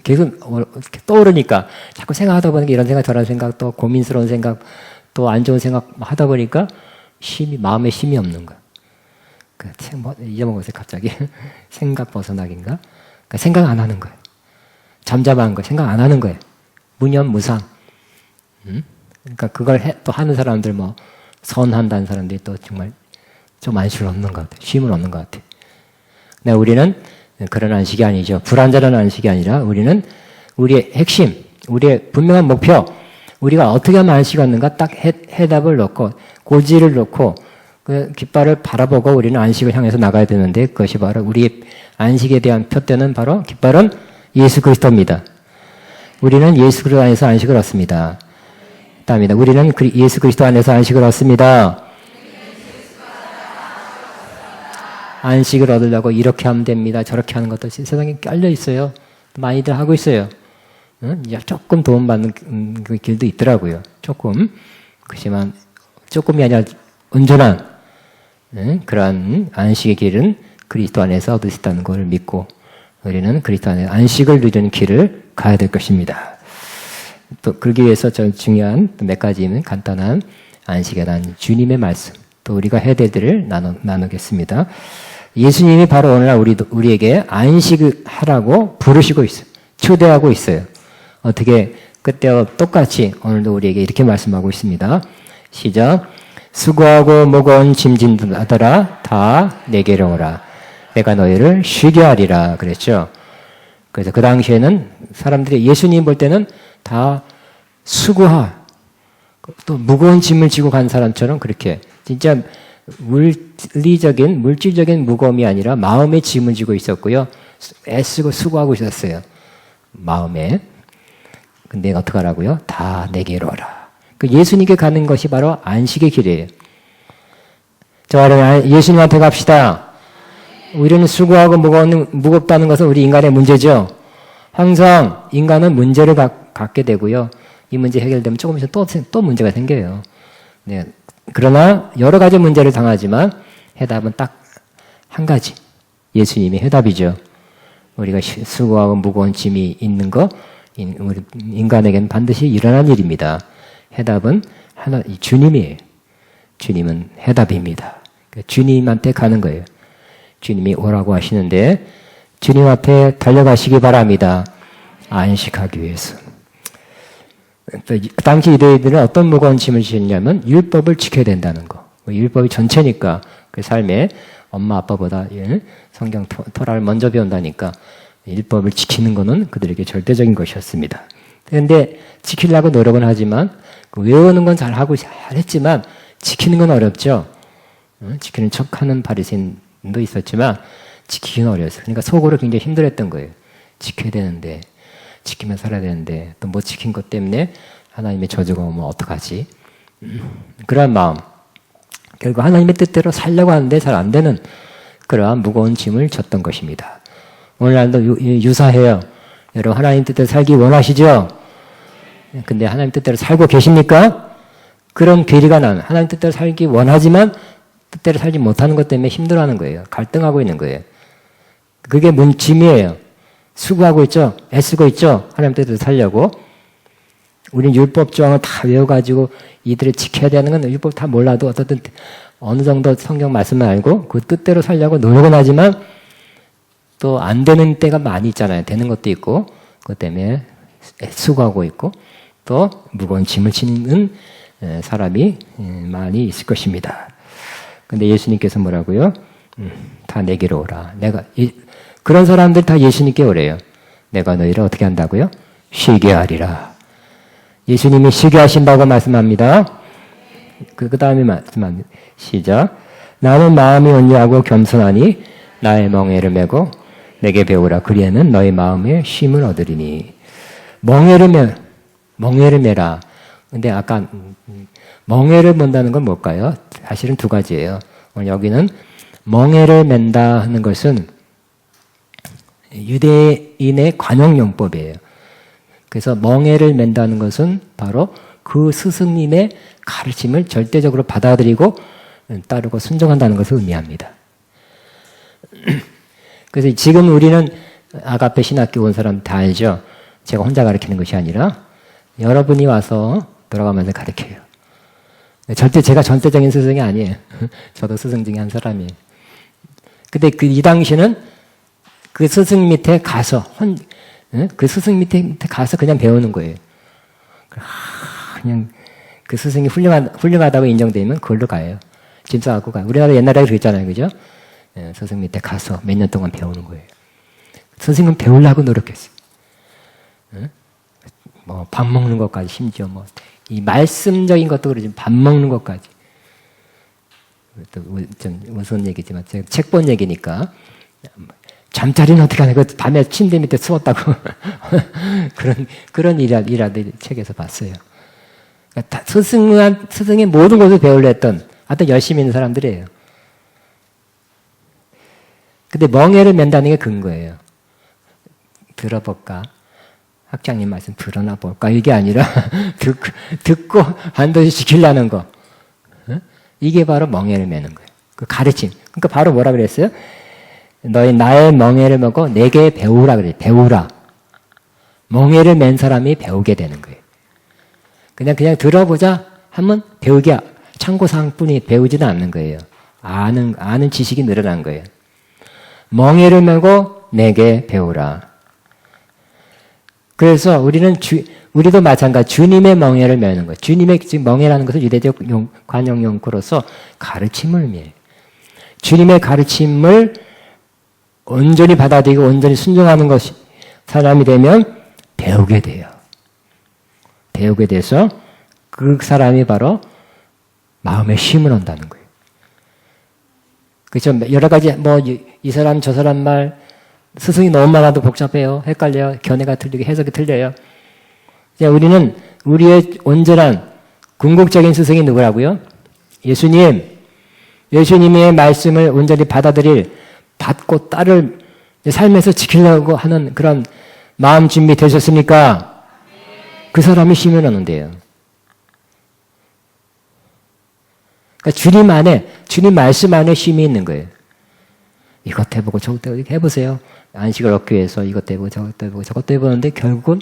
계속 떠오르니까 자꾸 생각하다 보니까 이런 생각 저런 생각 또 고민스러운 생각 또 안 좋은 생각 하다 보니까 마음에 쉼이 없는 거야. 잊어먹었어요 갑자기. 생각 벗어나기인가? 그러니까 생각 안 하는 거예요. 잠잠한 거 생각 안 하는 거예요. 무념무상. 그러니까 그걸 또 하는 사람들 선한다는 사람들이 또 정말 좀 안식을 얻는 것 같아요. 쉼을 얻는 것 같아요. 근데 우리는 그런 안식이 아니죠. 불완전한 안식이 아니라 우리는 우리의 핵심, 우리의 분명한 목표, 우리가 어떻게 하면 안식을 얻는가 딱 해답을 놓고 고지를 놓고 그 깃발을 바라보고 우리는 안식을 향해서 나가야 되는데 그것이 바로 우리의 안식에 대한 표대는 바로 깃발은 예수 그리스도입니다. 우리는 예수 그리스도 안에서 안식을 얻습니다. 답니다. 우리는 예수 그리스도 안에서 안식을 얻습니다. 안식을 얻으려고 이렇게 하면 됩니다. 저렇게 하는 것도 세상에 깔려 있어요. 많이들 하고 있어요. 조금 도움받는 그 길도 있더라고요. 조금. 그렇지만 조금이 아니라 온전한 그러한 안식의 길은 그리스도 안에서 얻을 수 있다는 것을 믿고 우리는 그리스도 안에 안식을 누리는 길을 가야 될 것입니다. 또 그러기 위해서 중요한 몇 가지는 간단한 안식에 대한 주님의 말씀 또 우리가 해야 될 일을 나누겠습니다. 예수님이 바로 오늘날 우리에게 안식을 하라고 부르시고 있어요. 초대하고 있어요. 어떻게 그때와 똑같이 오늘도 우리에게 이렇게 말씀하고 있습니다. 시작. 수고하고 무거운 짐진 하더라 다 내게로 오라. 내가 너희를 쉬게 하리라 그랬죠. 그래서 그 당시에는 사람들이 예수님 볼 때는 다 또 무거운 짐을 지고 간 사람처럼 그렇게 진짜 물질적인 무거움이 아니라 마음의 짐을 지고 있었고요. 애쓰고 수고하고 있었어요. 마음에. 근데 어떡하라고요? 다 내게로 오라. 예수님께 가는 것이 바로 안식의 길이에요. 자, 예수님한테 갑시다. 우리는 수고하고 무겁다는 것은 우리 인간의 문제죠. 항상 인간은 문제를 갖게 되고요. 이 문제 해결되면 조금 있으면 또 문제가 생겨요. 네. 그러나 여러 가지 문제를 당하지만 해답은 딱 한 가지. 예수님의 해답이죠. 우리가 수고하고 무거운 짐이 있는 거 우리 인간에게는 반드시 일어난 일입니다. 해답은 주님이에요. 주님은 해답입니다. 주님한테 가는 거예요. 주님이 오라고 하시는데 주님 앞에 달려가시기 바랍니다. 안식하기 위해서. 당시 유대인들은 어떤 무거운 짐을 지셨냐면 율법을 지켜야 된다는 거. 율법이 전체니까 그 삶에 엄마 아빠보다 성경 토라를 먼저 배운다니까 율법을 지키는 것은 그들에게 절대적인 것이었습니다. 그런데 지키려고 노력은 하지만 외우는 건 잘하고 잘했지만 지키는 건 어렵죠. 지키는 척하는 바리새인도 있었지만 지키기는 어려웠어요. 그러니까 속으로 굉장히 힘들었던 거예요. 지켜야 되는데 지키면 살아야 되는데 또 못 지킨 것 때문에 하나님의 저주가 오면 어떡하지? 그런 마음. 결국 하나님의 뜻대로 살려고 하는데 잘 안 되는 그러한 무거운 짐을 졌던 것입니다. 오늘날도 유사해요. 여러분 하나님 뜻대로 살기 원하시죠? 근데 하나님 뜻대로 살고 계십니까? 그런 괴리가 나는 하나님 뜻대로 살기 원하지만 뜻대로 살지 못하는 것 때문에 힘들어하는 거예요. 갈등하고 있는 거예요. 그게 짐이에요. 수고하고 있죠? 애쓰고 있죠? 하나님 뜻대로 살려고. 우리는 율법 조항을 다 외워가지고 이들을 지켜야 되는 건 율법 다 몰라도 어쨌든 어느 정도 성경 말씀을 알고 그 뜻대로 살려고 노력은 하지만 또 안 되는 때가 많이 있잖아요. 되는 것도 있고 그것 때문에 수고하고 있고 또 무거운 짐을 지는 사람이 많이 있을 것입니다. 근데 예수님께서 뭐라고요? 다 내게로 오라. 그런 사람들 다 예수님께 오래요. 내가 너희를 어떻게 한다고요? 쉬게 하리라. 예수님이 쉬게 하신다고 말씀합니다. 그 다음에 말씀합니다. 시작. 나는 마음이 온유하고 겸손하니 나의 멍에를 메고 내게 배우라. 그리하면 너희 마음에 쉼을 얻으리니. 멍에를 메라. 근데 아까 멍에를 맨다는 건 뭘까요? 사실은 두 가지예요. 오늘 여기는 멍에를 맨다 하는 것은 유대인의 관용용법이에요. 그래서 멍에를 맨다는 것은 바로 그 스승님의 가르침을 절대적으로 받아들이고 따르고 순종한다는 것을 의미합니다. 그래서 지금 우리는 아가페 신학교 온 사람 다 알죠? 제가 혼자 가르치는 것이 아니라 여러분이 와서 돌아가면서 가르쳐요. 절대 제가 전체적인 스승이 아니에요. 저도 스승 중에 한 사람이에요. 근데 이 당시는 그 스승 밑에 가서, 그 스승 밑에 가서 그냥 배우는 거예요. 그냥 그 스승이 훌륭하다고 인정되면 그걸로 가요. 짐 싸갖고 가요. 우리나라 옛날에 그랬잖아요. 그죠? 스승 밑에 가서 몇 년 동안 배우는 거예요. 선생님은 배우려고 노력했어요. 뭐, 밥 먹는 것까지, 심지어 뭐, 이 말씀적인 것도 그러지만 밥 먹는 것까지. 또, 좀 무서운 얘기지만, 제가 책 본 얘기니까. 잠자리는 어떻게 하냐. 그 밤에 침대 밑에 숨었다고. 그런 일화들 책에서 봤어요. 그러니까 스승의 모든 것을 배우려 했던, 하여튼 열심히 있는 사람들이에요. 근데 멍에를 맨다는 게 근거예요. 들어볼까? 학장님 말씀 들어나 볼까? 이게 아니라 듣고 반드시 지키려는 거. 이게 바로 멍에를 매는 거예요. 그 가르침. 그러니까 바로 뭐라 그랬어요? 너희 나의 멍에를 먹고 내게 배우라 그래요. 배우라. 멍에를 맨 사람이 배우게 되는 거예요. 그냥 들어보자 하면 배우기 참고사항뿐이 배우지는 않는 거예요. 아는 지식이 늘어난 거예요. 멍에를 메고 내게 배우라. 그래서 우리도 마찬가지 주님의 멍에를 메는 거예요. 주님의 지금 멍에라는 것은 유대적 관용 용구로서 가르침을 의미해요. 주님의 가르침을 온전히 받아들이고 온전히 순종하는 것이 사람이 되면 배우게 돼요. 배우게 돼서 그 사람이 바로 마음에 힘을 얻는다는 거예요. 그렇죠? 여러 가지 이 사람 저 사람 말 스승이 너무 많아도 복잡해요. 헷갈려요. 견해가 틀리고 해석이 틀려요. 우리는 우리의 온전한 궁극적인 스승이 누구라고요? 예수님. 예수님의 말씀을 온전히 받고 딸을 삶에서 지키려고 하는 그런 마음 준비 되셨습니까? 그 사람이 힘을 얻는데요. 그러니까 주님 말씀 안에 힘이 있는 거예요. 이것 해보고 저것 해보고 해보세요. 안식을 얻기 위해서 이것도 해보고 저것도 해보고 저것도 해보는데 결국은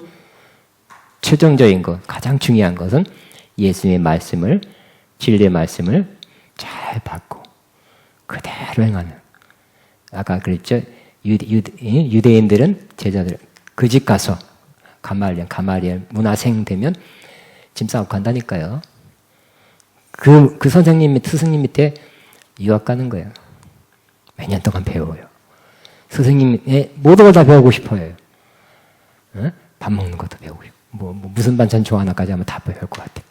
최종적인 것, 가장 중요한 것은 예수님의 말씀을, 진리의 말씀을 잘 받고 그대로 행하는. 아까 그랬죠. 유대인들은 제자들 그 집 가서 가말리엘 문화생 되면 짐 싸고 간다니까요. 그 선생님 스승님 밑에 유학 가는 거예요. 몇 년 동안 배워요. 스승님의 모든 걸 다 배우고 싶어요. 밥 먹는 것도 배우고 싶고, 무슨 반찬 좋아하나까지 하면 다 배울 것 같아.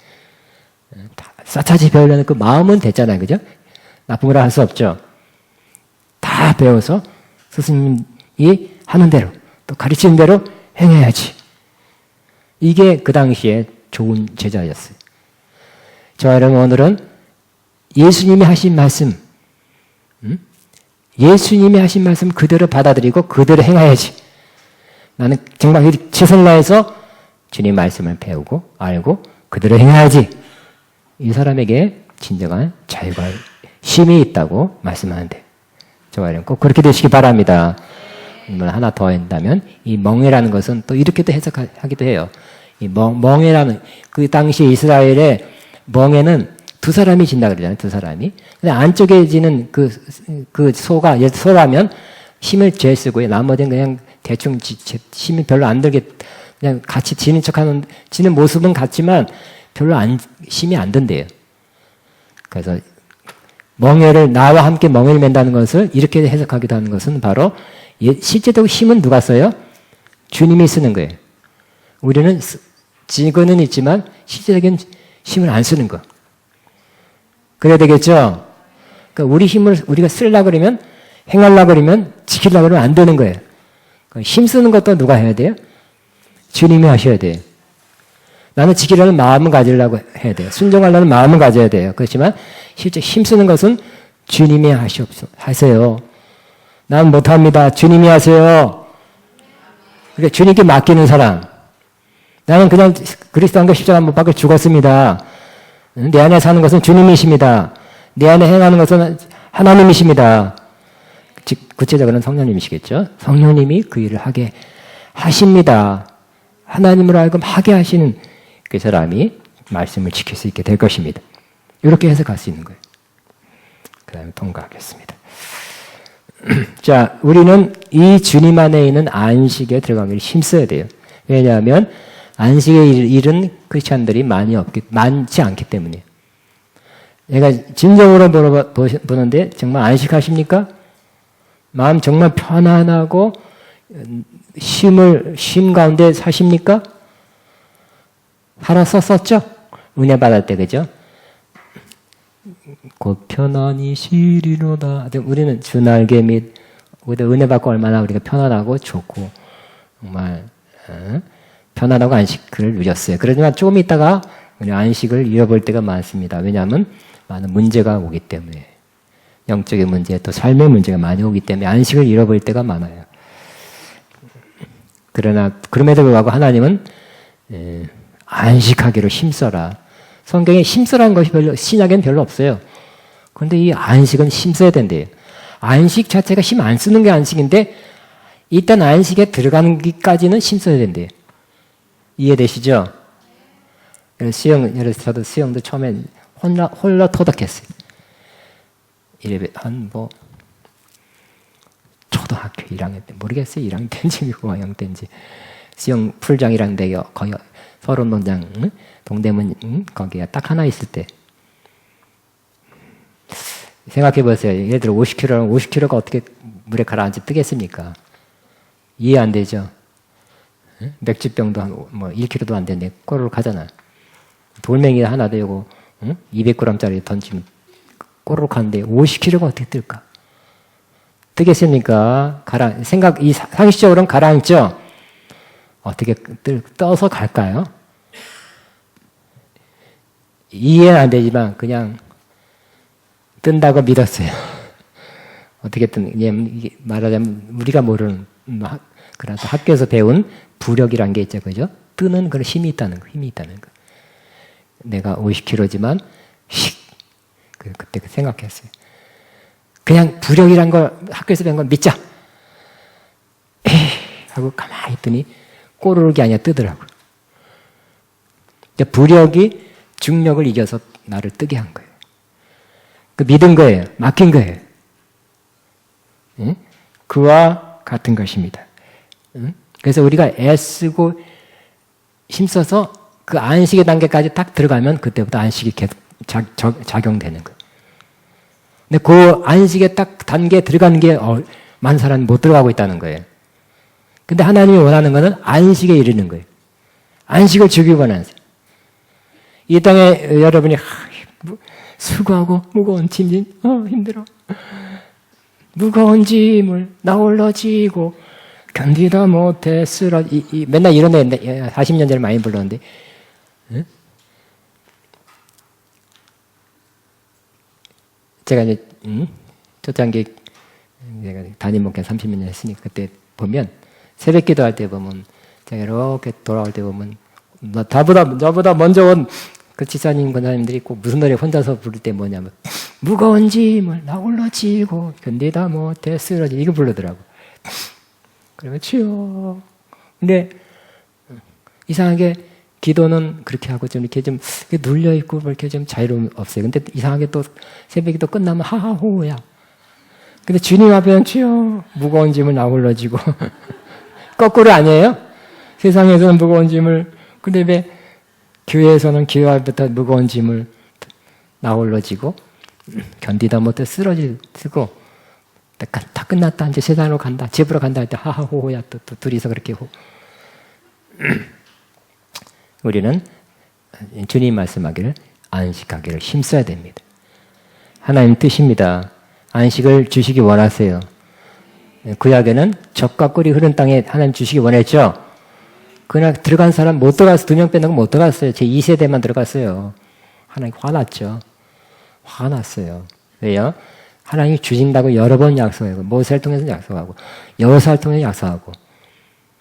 다 싸차지 배우려는 그 마음은 됐잖아요. 그죠? 나쁜 거라 할 수 없죠. 다 배워서 스승님이 하는 대로, 또 가르치는 대로 행해야지. 이게 그 당시에 좋은 제자였어요. 저 여러분 오늘은 예수님이 하신 말씀, 예수님이 하신 말씀 그대로 받아들이고 그대로 행해야지. 나는 정말 최선을 다해서 주님 말씀을 배우고 알고 그대로 행해야지. 이 사람에게 진정한 자유가 힘이 있다고 말씀하는데 저 여러분 꼭 그렇게 되시기 바랍니다. 하나 더 한다면 이 멍에라는 것은 또 이렇게도 해석하기도 해요. 이 멍에라는 그 당시 이스라엘의 멍에는 두 사람이 진다 그러잖아요. 두 사람이. 근데 안쪽에 지는 그 소라면 힘을 제일 쓰고요. 나머지는 그냥 대충 힘이 별로 안 들게 그냥 같이 지는 지는 모습은 같지만 별로 힘이 안 든대요. 그래서 나와 함께 멍에를 맨다는 것을 이렇게 해석하기도 하는 것은 바로 실제적으로 힘은 누가 써요? 주님이 쓰는 거예요. 우리는 지고는 있지만 실제적인 힘을 안 쓰는 거. 그래야 되겠죠? 그러니까 우리 힘을 우리가 쓰려고 그러면, 행하려고 그러면, 지키려고 그러면 안 되는 거예요. 힘 쓰는 것도 누가 해야 돼요? 주님이 하셔야 돼요. 나는 지키려는 마음을 가지려고 해야 돼요. 순종하려는 마음을 가져야 돼요. 그렇지만 실제 힘 쓰는 것은 주님이 하세요. 난 못합니다. 주님이 하세요. 그러니까 주님께 맡기는 사람. 나는 그냥 그리스도 안과 십자가 못 박혀 죽었습니다. 내 안에 사는 것은 주님이십니다. 내 안에 행하는 것은 하나님이십니다. 구체적으로는 성령님이시겠죠. 성령님이 그 일을 하게 하십니다. 하나님으로 하여금 하게 하시는 그 사람이 말씀을 지킬 수 있게 될 것입니다. 이렇게 해석할 수 있는 거예요. 그 다음에 통과하겠습니다. 자, 우리는 이 주님 안에 있는 안식에 들어가기를 힘써야 돼요. 왜냐하면 안식의 일은 크리스찬들이 많지 않기 때문이에요. 내가 진정으로 보는데 정말 안식하십니까? 마음 정말 편안하고 쉼 가운데 사십니까? 살았었죠? 은혜 받을 때, 그죠? 곧 편안히 쉬리로다. 우리는 주 날개 및 은혜 받고 얼마나 우리가 편안하고 좋고 정말 편안하고 안식을 누렸어요. 그러지만 조금 있다가 우리 안식을 잃어볼 때가 많습니다. 왜냐하면 많은 문제가 오기 때문에 영적인 문제 또 삶의 문제가 많이 오기 때문에 안식을 잃어볼 때가 많아요. 그러나 그럼에도 불구하고 하나님은 안식하기로 힘써라. 성경에 힘써라는 것이 신약에는 별로 없어요. 그런데 이 안식은 힘써야 된대요. 안식 자체가 힘 안 쓰는 게 안식인데 일단 안식에 들어가는 것까지는 힘써야 된대요. 이해되시죠? 저도 수영도 처음엔 홀로 토닥했어요. 초등학교 1학년 때, 모르겠어요. 1학년 때인지 5학년 때인지. 수영 풀장이랑 내가 거의 서론농장, 동대문, 거기가 딱 하나 있을 때. 생각해 보세요. 예를 들어 50kg라면 50kg가 어떻게 물에 가라앉아 뜨겠습니까? 이해 안 되죠? 맥주병도 한 1kg도 안 되는데 꼬르륵 하잖아. 돌멩이 하나 되고 200g짜리 던지면 꼬르륵 하는데 50kg가 어떻게 뜰까? 뜨겠습니까? 상식적으로는 가라앉죠? 어떻게 떠서 갈까요? 이해는 안 되지만 그냥 뜬다고 믿었어요. 어떻게든 이게 말하자면 우리가 모르는 그래서 학교에서 배운 부력이란 게 있죠, 그죠? 뜨는 그런 힘이 있다는 거. 내가 50kg지만 그때 생각했어요. 그냥 부력이란 걸 학교에서 배운 걸 믿자. 에이 하고 가만히 있더니 꼬르륵이 아니라 뜨더라고요. 부력이 중력을 이겨서 나를 뜨게 한 거예요. 믿은 거예요. 맡긴 거예요. 응? 그와 같은 것입니다. 응? 그래서 우리가 애쓰고 힘써서 그 안식의 단계까지 딱 들어가면 그때부터 안식이 계속 작용되는 거예요. 근데 그 안식의 딱 단계에 들어가는 게 많은 사람이 못 들어가고 있다는 거예요. 근데 하나님이 원하는 것은 안식에 이르는 거예요. 안식을 주기 원하는 거예요. 이 땅에 여러분이 수고하고 무거운 짐, 힘들어. 무거운 짐을 나 홀로 지고 견디다 못해 맨날 이런 애 40년 전에 많이 불렀는데 응? 제가 이제 초창기 내가 담임 목회 30몇 년 했으니까 그때 보면 새벽 기도할 때 보면 제가 이렇게 돌아올 때 보면 저보다 먼저 온 그 지사님 권사님들이 있고 무슨 노래 혼자서 부를 때 뭐냐면 무거운 짐을 나 홀로 지고 견디다 못해 쓰러지 이거 부르더라고. 그러면 주여. 근데 이상하게 기도는 그렇게 하고 좀 이렇게 좀 눌려 있고 이렇게 좀 자유로움 없어요. 근데 이상하게 또 새벽 기도 끝나면 하하호호야. 근데 주님 앞에는 주여 무거운 짐을 나 홀로 지고 거꾸로 아니에요? 세상에서는 무거운 짐을 근데 왜 교회에서는 교회 앞부터 무거운 짐을 나 홀로 지고 견디다 못해 쓰러지고 다 끝났다 이제 세상으로 간다 집으로 간다 할 때 하하호호야 또 둘이서 그렇게 우리는 주님 말씀하기를 안식하기를 힘써야 됩니다. 하나님 뜻입니다. 안식을 주시기 원하세요. 구약에는 젖과 꿀이 흐른 땅에 하나님 주시기 원했죠. 그러나 들어간 사람 못 들어가서 2명 빼는 건 못 들어갔어요. 제 2세대만 들어갔어요. 하나님 화났죠. 화났어요. 왜요? 하나님이 주신다고 여러 번 약속하고 모세를 통해서 약속하고 여호수아를 통해서 약속하고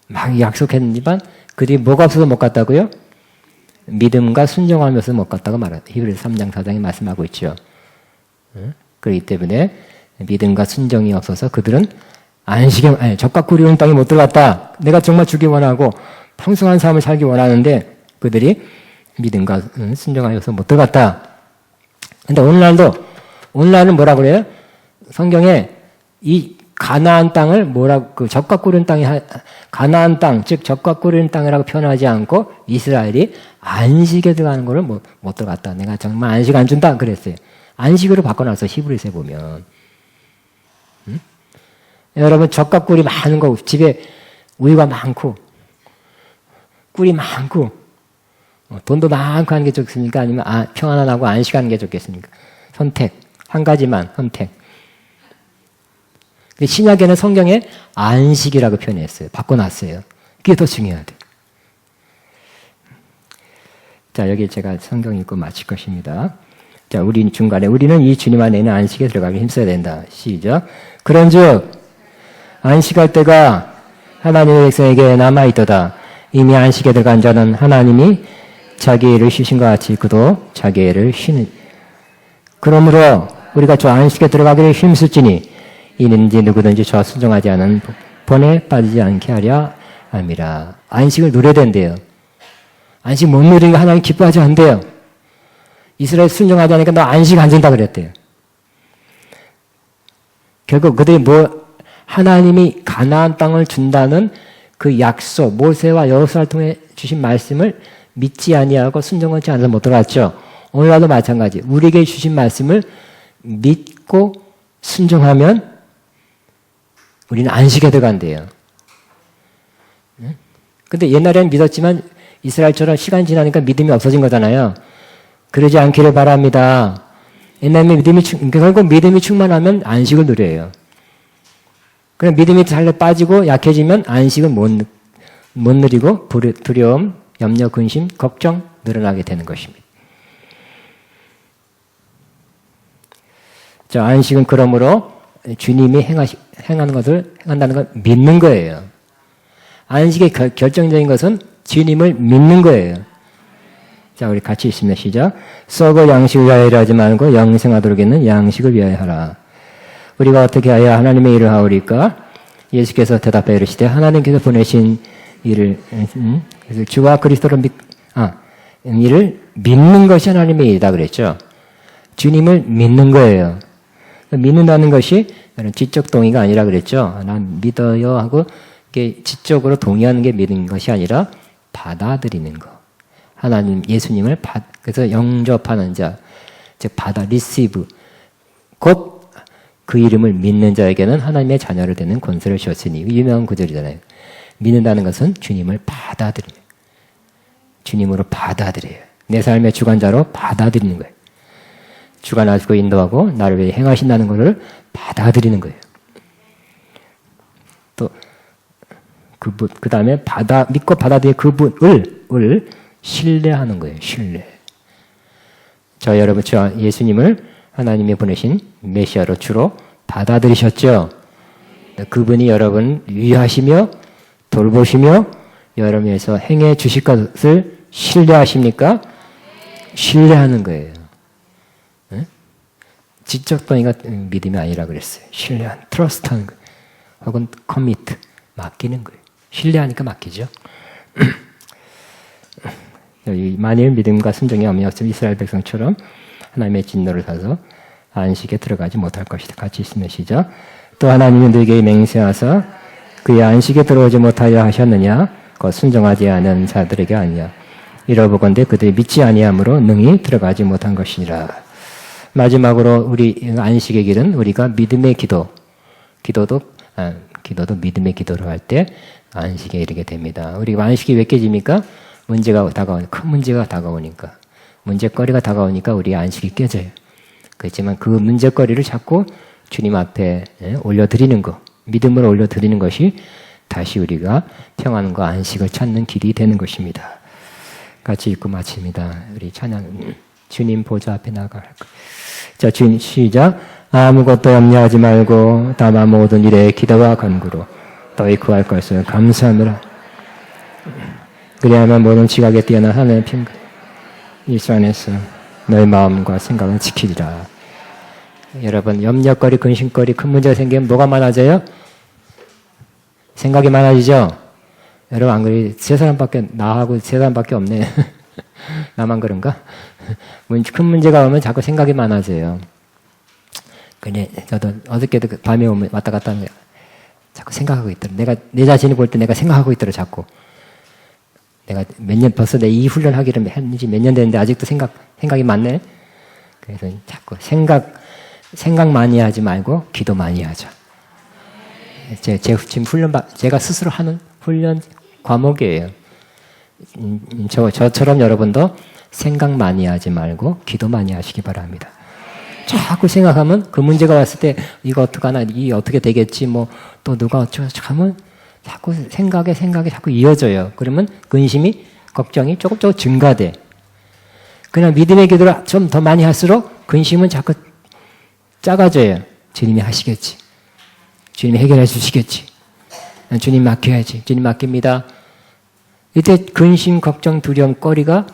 막 약속했지만 그들이 뭐가 없어서 못 갔다고요? 믿음과 순종하면서 못 갔다고 말합니다. 히브리서 3장 4장에 말씀하고 있죠. 그렇기 때문에 믿음과 순종이 없어서 그들은 안식에, 적과 꿀이 흐르는 땅에 못 들어갔다. 내가 정말 주기 원하고 풍성한 삶을 살기 원하는데 그들이 믿음과 순종하여서 못 들어갔다. 근데 오늘날은 뭐라 그래요? 성경에 이 가나안 땅을 그 적과 꿀은 땅이 가나안 땅, 즉 적과 꿀은 땅이라고 표현하지 않고 이스라엘이 안식에 들어가는 거를 못 들어갔다. 내가 정말 안식 안 준다 그랬어요. 안식으로 바꿔놨어. 히브리서에 보면. 여러분 적과 꿀이 많은 거, 집에 우유가 많고 꿀이 많고 돈도 많고 하는 게 좋습니까? 아니면 평안하고 안식하는 게 좋겠습니까? 선택. 한 가지만 선택. 신약에는 성경에 안식이라고 표현했어요. 바꿔놨어요. 그게 더 중요하대. 자, 여기 제가 성경 읽고 마칠 것입니다. 자, 우리는 이 주님 안에 있는 안식에 들어가기 힘써야 된다. 시작. 그런즉 안식할 때가 하나님의 백성에게 남아있도다. 이미 안식에 들어간 자는 하나님이 자기 일을 쉬신 것 같이 그도 자기 일을 쉬는. 그러므로 우리가 저 안식에 들어가기를 힘쓸지니 이는 이제 누구든지 저 순종하지 않은 본에 빠지지 않게 하려 함이라. 안식을 누려야 된대요. 안식 못 누리니까 하나님 기뻐하지 않대요. 이스라엘 순종하지 않으니까 너 안식 안 준다 그랬대요. 결국 그들이 하나님이 가나안 땅을 준다는 그 약속, 모세와 여호수아를 통해 주신 말씀을 믿지 아니하고 순종하지 않아서 못 들어갔죠. 오늘날도 마찬가지. 우리에게 주신 말씀을 믿고 순종하면 우리는 안식에 들어간대요. 근데 옛날에는 믿었지만 이스라엘처럼 시간이 지나니까 믿음이 없어진 거잖아요. 그러지 않기를 바랍니다. 옛날에 결국 믿음이 충만하면 안식을 누려요. 그럼 믿음이 잘 빠지고 약해지면 안식을 못 누리고 두려움, 염려, 근심, 걱정 늘어나게 되는 것입니다. 자, 안식은 그러므로 주님이 행하는 것을 행한다는 걸 믿는 거예요. 안식의 결정적인 것은 주님을 믿는 거예요. 자, 우리 같이 읽습니다. 시작. 썩어 양식을 위하여 일하지 말고 영생하도록 있는 양식을 위하여 하라. 우리가 어떻게 하여 하나님의 일을 하오리까? 예수께서 대답하여 이르시되 하나님께서 보내신 일을 그래서 주와 그리스도를 일을 믿는 것이 하나님의 일이다 그랬죠. 주님을 믿는 거예요. 믿는다는 것이 지적 동의가 아니라 그랬죠. 난 믿어요 하고 지적으로 동의하는 게 믿는 것이 아니라 받아들이는 거. 하나님, 예수님을 그래서 영접하는 자, 즉 receive. 곧 그 이름을 믿는 자에게는 하나님의 자녀를 되는 권세를 주었으니. 유명한 구절이잖아요. 믿는다는 것은 주님을 받아들여요. 주님으로 받아들여요. 내 삶의 주관자로 받아들이는 거예요. 주관하시고 인도하고 나를 위해 행하신다는 것을 받아들이는 거예요. 또 그 다음에 믿고 받아들인 그분을 신뢰하는 거예요. 신뢰. 저 여러분, 예수님을 하나님이 보내신 메시아로 주로 받아들이셨죠. 그분이 여러분 위하시며 돌보시며 여러분에서 행해 주실 것을 신뢰하십니까? 신뢰하는 거예요. 네? 지적 동의가 믿음이 아니라 그랬어요. 신뢰하는, 트러스트하는 거예요. 혹은 commit, 맡기는 거예요. 신뢰하니까 맡기죠. 만일 믿음과 순종이 없으면 이스라엘 백성처럼 하나님의 진노를 사서 안식에 들어가지 못할 것이다. 같이 있으면 시작. 또 하나님이 너에게 맹세하사 그의 안식에 들어오지 못하여 하셨느냐? 그 순종하지 않은 자들에게 아니냐. 이러보건대 그들이 믿지 아니함으로 능히 들어가지 못한 것이니라. 마지막으로 우리 안식의 길은 우리가 믿음의 기도도 믿음의 기도를 할 때 안식에 이르게 됩니다. 우리가 안식이 왜 깨집니까? 큰 문제가 다가오니까. 문제거리가 다가오니까 우리 안식이 깨져요. 그렇지만 그 문제거리를 자꾸 주님 앞에 올려드리는 거, 믿음으로 올려드리는 것이 다시 우리가 평안과 안식을 찾는 길이 되는 것입니다. 같이 읽고 마칩니다. 우리 찬양, 주님 보좌 앞에 나갈 거예요. 자, 시작. 아무것도 염려하지 말고 다만 모든 일에 기도와 간구로 너희 구할 것을 감사하느라. 그리하면 모든 지각에 뛰어난 하나님의 핑 일수 안에서 너의 마음과 생각을 지키리라. 여러분, 염려거리, 근심거리, 큰 문제가 생기면 뭐가 많아져요? 생각이 많아지죠? 여러분, 안 그래? 나하고 세 사람밖에 없네. 나만 그런가? 큰 문제가 오면 자꾸 생각이 많아져요. 근데 저도 어저께도 밤에 오면 왔다 갔다 하는 거야. 자꾸 생각하고 있더라. 내 자신을 볼 때 내가 생각하고 있더라, 자꾸. 내가 벌써 내 이 훈련 하기를 했는지 몇 년 됐는데 아직도 생각이 많네? 그래서 자꾸 생각 많이 하지 말고 기도 많이 하자. 지금 제가 스스로 하는 훈련 과목이에요. 저처럼 여러분도 생각 많이 하지 말고 기도 많이 하시기 바랍니다. 자꾸 생각하면 그 문제가 왔을 때 이거 어떡하나, 이 어떻게 되겠지, 뭐 또 누가 어쩌고 하면 자꾸 생각에 자꾸 이어져요. 그러면 근심이, 걱정이 조금 증가돼. 그냥 믿음의 기도를 좀 더 많이 할수록 근심은 자꾸 작아져요. 주님이 하시겠지. 주님이 해결해 주시겠지. 주님 맡겨야지. 주님 맡깁니다. 이때 근심, 걱정, 두려움, 꺼리가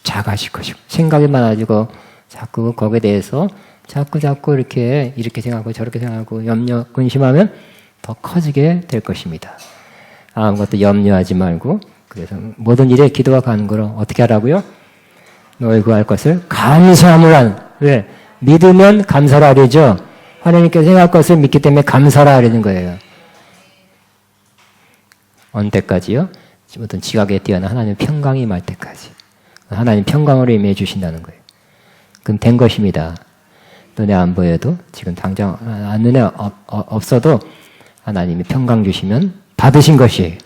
작아질 것이고, 생각이 많아지고 자꾸 거기에 대해서 자꾸 이렇게 생각하고 저렇게 생각하고 염려, 근심하면 더 커지게 될 것입니다. 아무것도 염려하지 말고, 그래서 모든 일에 기도가 가는 거로 어떻게 하라고요? 너희 구할 것을 감사함으로 하는. 왜? 믿으면 감사를 하려죠. 하나님께서 생각할 것을 믿기 때문에 감사를 하려는 거예요. 언제까지요? 어떤 지각에 뛰어난 하나님의 평강이 임할 때까지. 하나님 평강으로 임해 주신다는 거예요. 그럼 된 것입니다. 눈에 안 보여도, 지금 당장 눈에 없어도 하나님이 평강 주시면 받으신 것이에요.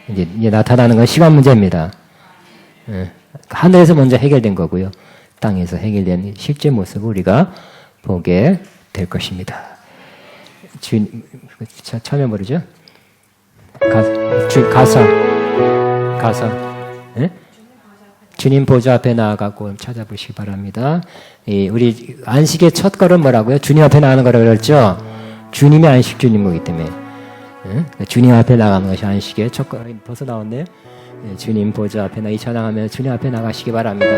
이제 나타나는 건 시간 문제입니다. 하늘에서 먼저 해결된 거고요. 땅에서 해결된 실제 모습을 우리가 보게 될 것입니다. 처음에 모르죠? 가서. 네? 주님 보좌 앞에 나아가고 찾아보시기 바랍니다. 우리 안식의 첫 걸음 뭐라고요? 주님 앞에 나가는 거라고 그랬죠? 주님이 안식 주님이기 때문에. 주님 앞에 나가는 것이 안식의 첫 걸음. 벌써 나왔네요. 주님 보좌 앞에 이 찬양하면 주님 앞에 나가시기 바랍니다.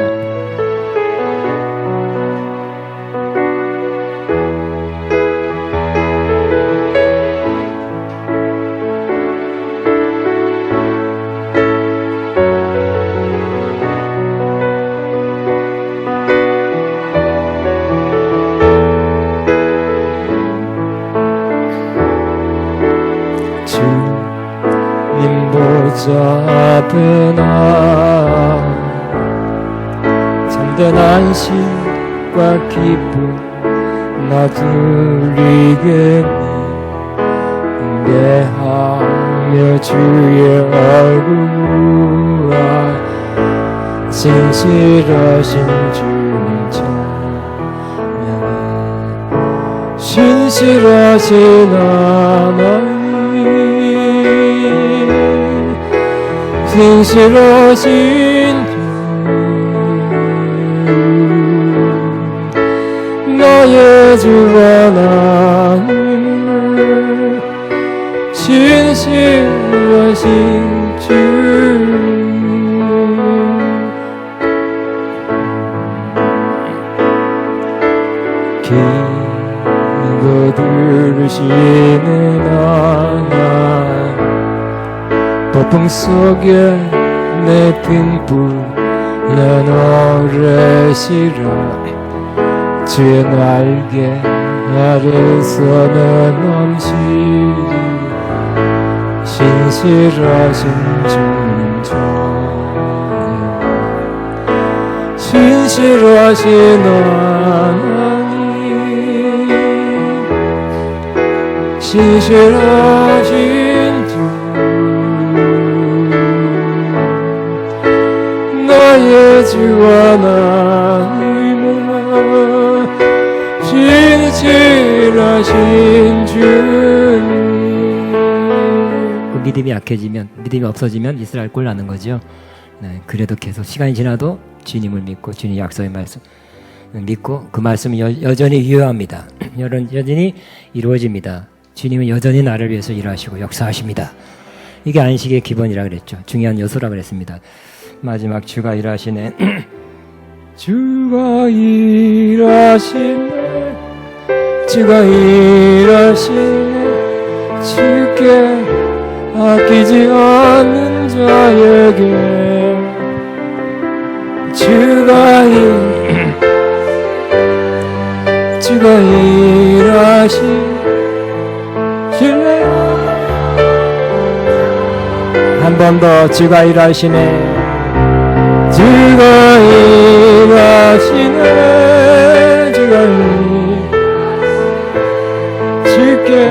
앞에 나 참된 안식과 기쁨 나 누리겠네. 응대하며 주의 얼굴 보아 진실하신 주님 찬양해. 신실하신 하나님, 신실하신 주 나의 주 하나님, 신실하신 주 기도 들으시는 하나님, 폭풍 속에 내 등불 난 오래시라. 주의 날개 아래서는 넘치리. 신실하신 주님 찬양. 신실하신 하나님, 신실하신 주 나의 주 하나님아, 신실하신 주님. 믿음이 약해지면, 믿음이 없어지면 이스라엘 꼴 나는 거죠. 네, 그래도 계속 시간이 지나도 주님을 믿고 주님 약속의 말씀 믿고 그 말씀은 여전히 유효합니다. 여전히 이루어집니다. 주님은 여전히 나를 위해서 일하시고 역사하십니다. 이게 안식의 기본이라 그랬죠. 중요한 요소라 그랬습니다. 마지막 주가 일하시네. 주가 일하시네. 주가 일하시네 주께 아끼지 않는 자에게 주가 일하시네 한 번 더 주가 일하시네 주가 일하시네 주께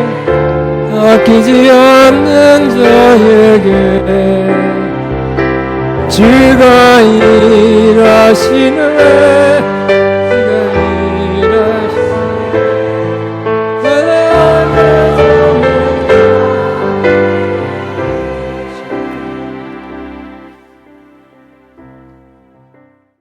아끼지 않는 자에게 주가 일하시네